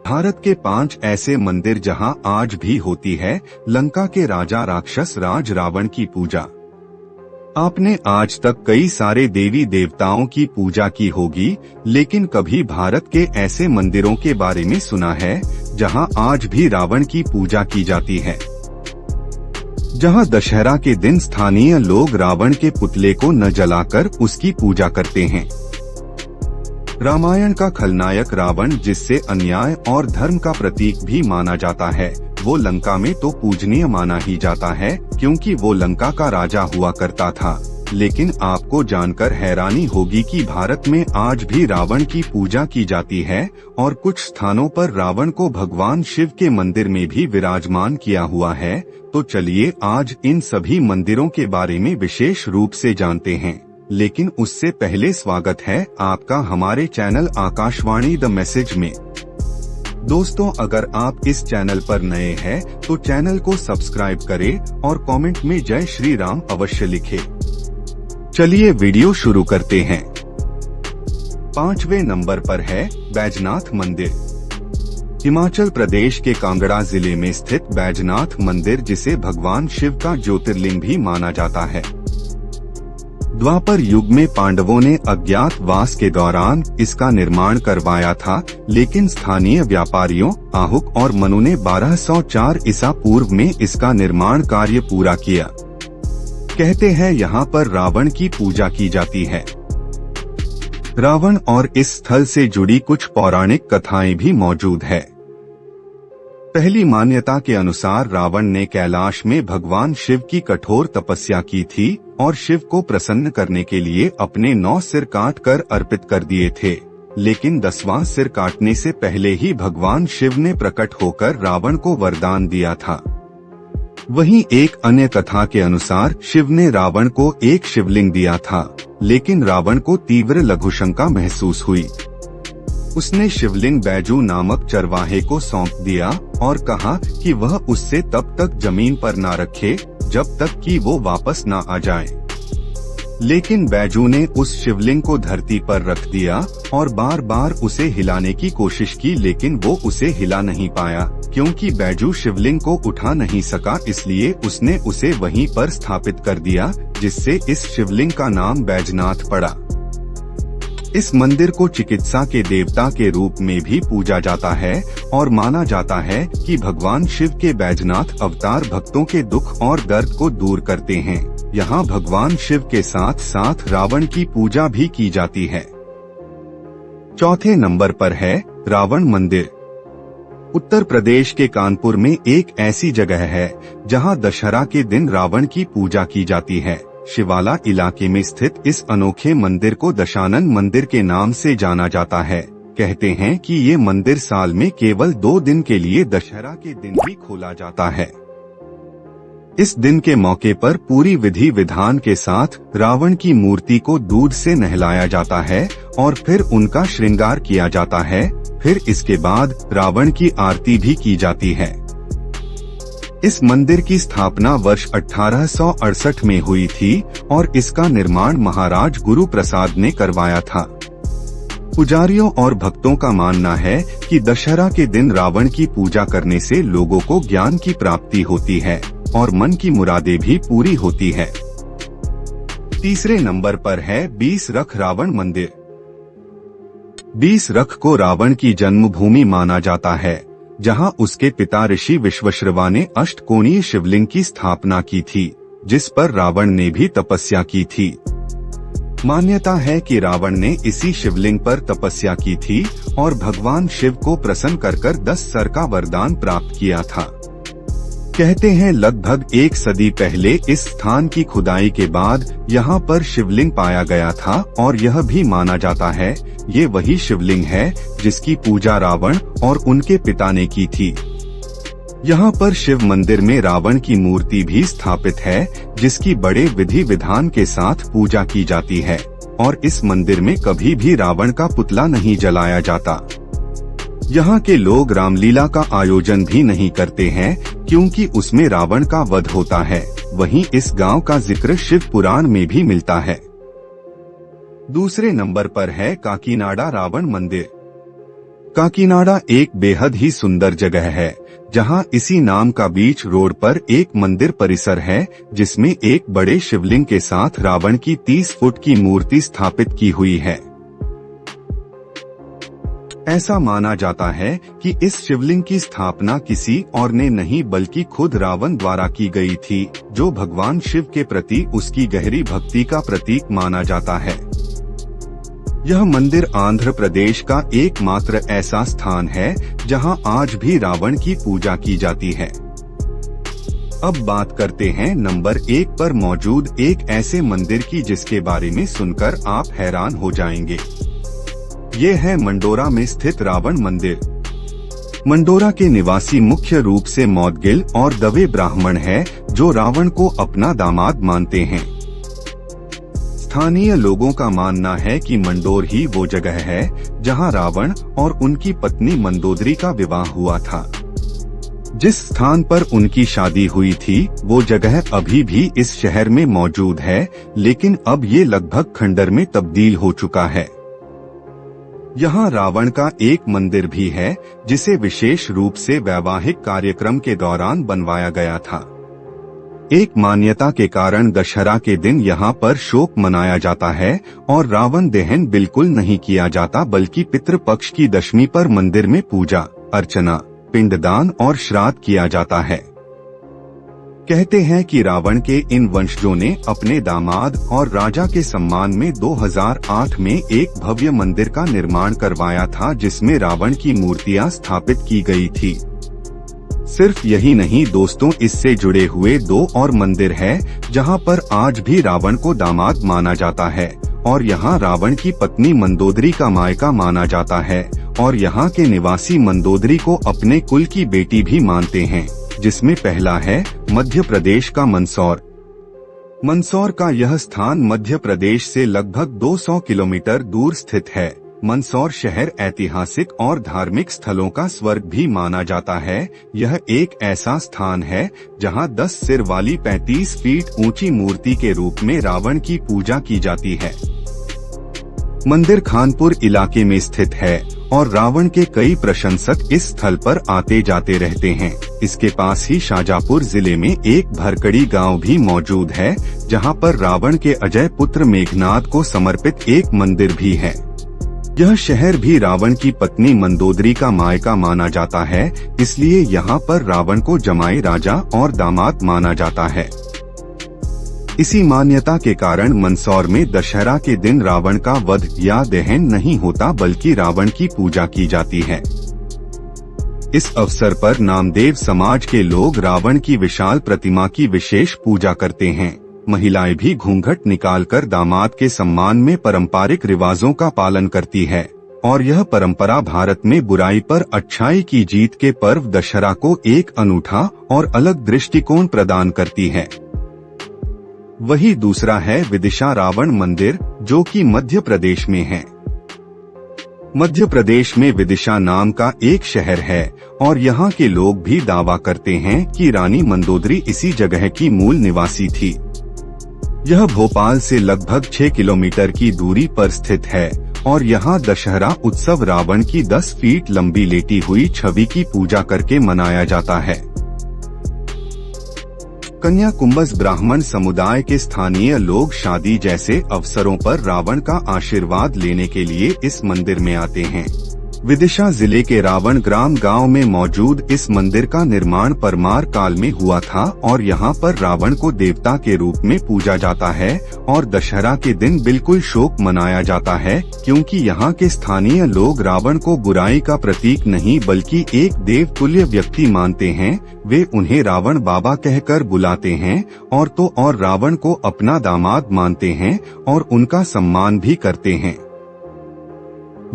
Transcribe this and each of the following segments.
भारत के 5 ऐसे मंदिर जहां आज भी होती है लंका के राजा राक्षस राज रावण की पूजा। आपने आज तक कई सारे देवी देवताओं की पूजा की होगी, लेकिन कभी भारत के ऐसे मंदिरों के बारे में सुना है जहां आज भी रावण की पूजा की जाती है? जहां दशहरा के दिन स्थानीय लोग रावण के पुतले को न जलाकर उसकी पूजा करते हैं। रामायण का खलनायक रावण, जिससे अन्याय और धर्म का प्रतीक भी माना जाता है, वो लंका में तो पूजनीय माना ही जाता है क्योंकि वो लंका का राजा हुआ करता था। लेकिन आपको जानकर हैरानी होगी कि भारत में आज भी रावण की पूजा की जाती है और कुछ स्थानों पर रावण को भगवान शिव के मंदिर में भी विराजमान किया हुआ है। तो चलिए आज इन सभी मंदिरों के बारे में विशेष रूप से जानते हैं। लेकिन उससे पहले स्वागत है आपका हमारे चैनल आकाशवाणी द मैसेज में। दोस्तों, अगर आप इस चैनल पर नए हैं तो चैनल को सब्सक्राइब करें और कमेंट में जय श्री राम अवश्य लिखें। चलिए वीडियो शुरू करते हैं। 5वें नंबर पर है बैजनाथ मंदिर। हिमाचल प्रदेश के कांगड़ा जिले में स्थित बैजनाथ मंदिर, जिसे भगवान शिव का ज्योतिर्लिंग भी माना जाता है। द्वापर युग में पांडवों ने अज्ञातवास के दौरान इसका निर्माण करवाया था, लेकिन स्थानीय व्यापारियों आहुक और मनु ने 1204 ईसा पूर्व में इसका निर्माण कार्य पूरा किया। कहते हैं यहाँ पर रावण की पूजा की जाती है। रावण और इस स्थल से जुड़ी कुछ पौराणिक कथाएं भी मौजूद है। पहली मान्यता के अनुसार रावण ने कैलाश में भगवान शिव की कठोर तपस्या की थी और शिव को प्रसन्न करने के लिए अपने 9 सिर काट कर अर्पित कर दिए थे। लेकिन 10वां सिर काटने से पहले ही भगवान शिव ने प्रकट होकर रावण को वरदान दिया था। वहीं एक अन्य कथा के अनुसार शिव ने रावण को एक शिवलिंग दिया था, लेकिन रावण को तीव्र लघुशंका महसूस हुई। उसने शिवलिंग बैजू नामक चरवाहे को सौंप दिया और कहा कि वह उससे तब तक जमीन पर ना रखे जब तक कि वो वापस ना आ जाए। लेकिन बैजू ने उस शिवलिंग को धरती पर रख दिया और बार बार उसे हिलाने की कोशिश की, लेकिन वो उसे हिला नहीं पाया। क्योंकि बैजू शिवलिंग को उठा नहीं सका, इसलिए उसने उसे वहीं पर स्थापित कर दिया, जिससे इस शिवलिंग का नाम बैजनाथ पड़ा। इस मंदिर को चिकित्सा के देवता के रूप में भी पूजा जाता है और माना जाता है कि भगवान शिव के बैजनाथ अवतार भक्तों के दुख और दर्द को दूर करते हैं। यहाँ भगवान शिव के साथ साथ रावण की पूजा भी की जाती है। चौथे नंबर पर है रावण मंदिर। उत्तर प्रदेश के कानपुर में एक ऐसी जगह है जहाँ दशहरा के दिन रावण की पूजा की जाती है। शिवाला इलाके में स्थित इस अनोखे मंदिर को दशानन मंदिर के नाम से जाना जाता है। कहते हैं कि ये मंदिर साल में केवल 2 दिन के लिए दशहरा के दिन ही खोला जाता है। इस दिन के मौके पर पूरी विधि विधान के साथ रावण की मूर्ति को दूध से नहलाया जाता है और फिर उनका श्रृंगार किया जाता है। फिर इसके बाद रावण की आरती भी की जाती है। इस मंदिर की स्थापना वर्ष 1868 में हुई थी और इसका निर्माण महाराज गुरु प्रसाद ने करवाया था। पुजारियों और भक्तों का मानना है कि दशहरा के दिन रावण की पूजा करने से लोगों को ज्ञान की प्राप्ति होती है और मन की मुरादें भी पूरी होती है। तीसरे नंबर पर है 20 रख रावण मंदिर। 20 रख को रावण की जन्मभूमि माना जाता है, जहां उसके पिता ऋषि विश्वश्रवा ने अष्टकोणीय शिवलिंग की स्थापना की थी, जिस पर रावण ने भी तपस्या की थी। मान्यता है कि रावण ने इसी शिवलिंग पर तपस्या की थी और भगवान शिव को प्रसन्न कर 10 सर का वरदान प्राप्त किया था। कहते हैं लगभग 1 सदी पहले इस स्थान की खुदाई के बाद यहाँ पर शिवलिंग पाया गया था और यह भी माना जाता है ये वही शिवलिंग है जिसकी पूजा रावण और उनके पिता ने की थी। यहाँ पर शिव मंदिर में रावण की मूर्ति भी स्थापित है, जिसकी बड़े विधि विधान के साथ पूजा की जाती है और इस मंदिर में कभी भी रावण का पुतला नहीं जलाया जाता। यहाँ के लोग रामलीला का आयोजन भी नहीं करते हैं क्योंकि उसमें रावण का वध होता है। वहीं इस गांव का जिक्र शिव पुराण में भी मिलता है। दूसरे नंबर पर है काकीनाडा रावण मंदिर। काकीनाडा एक बेहद ही सुंदर जगह है, जहां इसी नाम का बीच रोड पर एक मंदिर परिसर है, जिसमें एक बड़े शिवलिंग के साथ रावण की 30 फुट की मूर्ति स्थापित की हुई है। ऐसा माना जाता है कि इस शिवलिंग की स्थापना किसी और ने नहीं बल्कि खुद रावण द्वारा की गई थी, जो भगवान शिव के प्रति उसकी गहरी भक्ति का प्रतीक माना जाता है। यह मंदिर आंध्र प्रदेश का एकमात्र ऐसा स्थान है जहां आज भी रावण की पूजा की जाती है। अब बात करते हैं नंबर 1 पर मौजूद एक ऐसे मंदिर की जिसके बारे में सुनकर आप हैरान हो जाएंगे। ये है मंडोरा में स्थित रावण मंदिर। मंडोरा के निवासी मुख्य रूप से मौदगिल और दवे ब्राह्मण है, जो रावण को अपना दामाद मानते हैं। स्थानीय लोगों का मानना है कि मंडोर ही वो जगह है जहां रावण और उनकी पत्नी मंदोदरी का विवाह हुआ था। जिस स्थान पर उनकी शादी हुई थी वो जगह अभी भी इस शहर में मौजूद है, लेकिन अब ये लगभग खंडर में तब्दील हो चुका है। यहाँ रावण का एक मंदिर भी है, जिसे विशेष रूप से वैवाहिक कार्यक्रम के दौरान बनवाया गया था। एक मान्यता के कारण दशहरा के दिन यहाँ पर शोक मनाया जाता है और रावण दहन बिल्कुल नहीं किया जाता, बल्कि पितृपक्ष की दशमी पर मंदिर में पूजा अर्चना, पिंडदान और श्राद्ध किया जाता है। कहते हैं कि रावण के इन वंशजों ने अपने दामाद और राजा के सम्मान में 2008 में एक भव्य मंदिर का निर्माण करवाया था, जिसमें रावण की मूर्तियां स्थापित की गई थी। सिर्फ यही नहीं दोस्तों, इससे जुड़े हुए 2 और मंदिर है जहां पर आज भी रावण को दामाद माना जाता है, और यहां रावण की पत्नी मंदोदरी का मायका माना जाता है, और यहां के निवासी मंदोदरी को अपने कुल की बेटी भी मानते हैं, जिसमें पहला है मध्य प्रदेश का मंदसौर। मंदसौर का यह स्थान मध्य प्रदेश से लगभग 200 किलोमीटर दूर स्थित है। मंदसौर शहर ऐतिहासिक और धार्मिक स्थलों का स्वर्ग भी माना जाता है। यह एक ऐसा स्थान है जहां 10 सिर वाली 35 फीट ऊंची मूर्ति के रूप में रावण की पूजा की जाती है। मंदिर खानपुर इलाके में स्थित है और रावण के कई प्रशंसक इस स्थल पर आते जाते रहते हैं। इसके पास ही शाजापुर जिले में एक भरकड़ी गांव भी मौजूद है, जहां पर रावण के अजय पुत्र मेघनाद को समर्पित एक मंदिर भी है। यह शहर भी रावण की पत्नी मंदोदरी का मायका माना जाता है, इसलिए यहाँ पर रावण को जमाई राजा और दामाद माना जाता है। इसी मान्यता के कारण मंदसौर में दशहरा के दिन रावण का वध या दहन नहीं होता, बल्कि रावण की पूजा की जाती है। इस अवसर पर नामदेव समाज के लोग रावण की विशाल प्रतिमा की विशेष पूजा करते हैं। महिलाएं भी घूंघट निकालकर दामाद के सम्मान में पारंपरिक रिवाजों का पालन करती है, और यह परंपरा भारत में बुराई पर अच्छाई की जीत के पर्व दशहरा को एक अनूठा और अलग दृष्टिकोण प्रदान करती है। वही दूसरा है विदिशा रावण मंदिर, जो कि मध्य प्रदेश में है। मध्य प्रदेश में विदिशा नाम का एक शहर है और यहाँ के लोग भी दावा करते हैं कि रानी मंदोदरी इसी जगह की मूल निवासी थी। यह भोपाल से लगभग 6 किलोमीटर की दूरी पर स्थित है और यहाँ दशहरा उत्सव रावण की 10 फीट लंबी लेटी हुई छवि की पूजा करके मनाया जाता है। कन्या कुंभज ब्राह्मण समुदाय के स्थानीय लोग शादी जैसे अवसरों पर रावण का आशीर्वाद लेने के लिए इस मंदिर में आते हैं। विदिशा जिले के रावण ग्राम गांव में मौजूद इस मंदिर का निर्माण परमार काल में हुआ था और यहाँ पर रावण को देवता के रूप में पूजा जाता है और दशहरा के दिन बिल्कुल शोक मनाया जाता है, क्योंकि यहाँ के स्थानीय लोग रावण को बुराई का प्रतीक नहीं बल्कि एक देवतुल्य व्यक्ति मानते हैं। वे उन्हें रावण बाबा कहकर बुलाते हैं और रावण को अपना दामाद मानते हैं और उनका सम्मान भी करते हैं।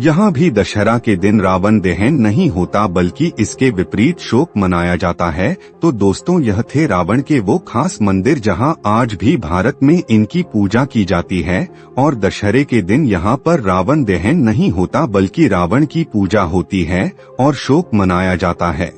यहाँ भी दशहरा के दिन रावण दहन नहीं होता बल्कि इसके विपरीत शोक मनाया जाता है। तो दोस्तों, यह थे रावण के वो खास मंदिर जहाँ आज भी भारत में इनकी पूजा की जाती है और दशहरे के दिन यहाँ पर रावण दहन नहीं होता बल्कि रावण की पूजा होती है और शोक मनाया जाता है।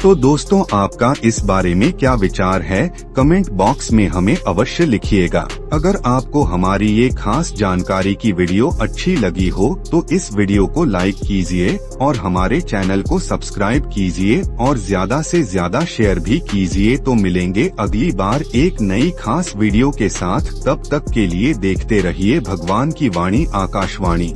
तो दोस्तों, आपका इस बारे में क्या विचार है, कमेंट बॉक्स में हमें अवश्य लिखिएगा। अगर आपको हमारी ये खास जानकारी की वीडियो अच्छी लगी हो तो इस वीडियो को लाइक कीजिए और हमारे चैनल को सब्सक्राइब कीजिए और ज्यादा से ज्यादा शेयर भी कीजिए। तो मिलेंगे अगली बार एक नई खास वीडियो के साथ। तब तक के लिए देखते रहिए भगवान की वाणी आकाशवाणी।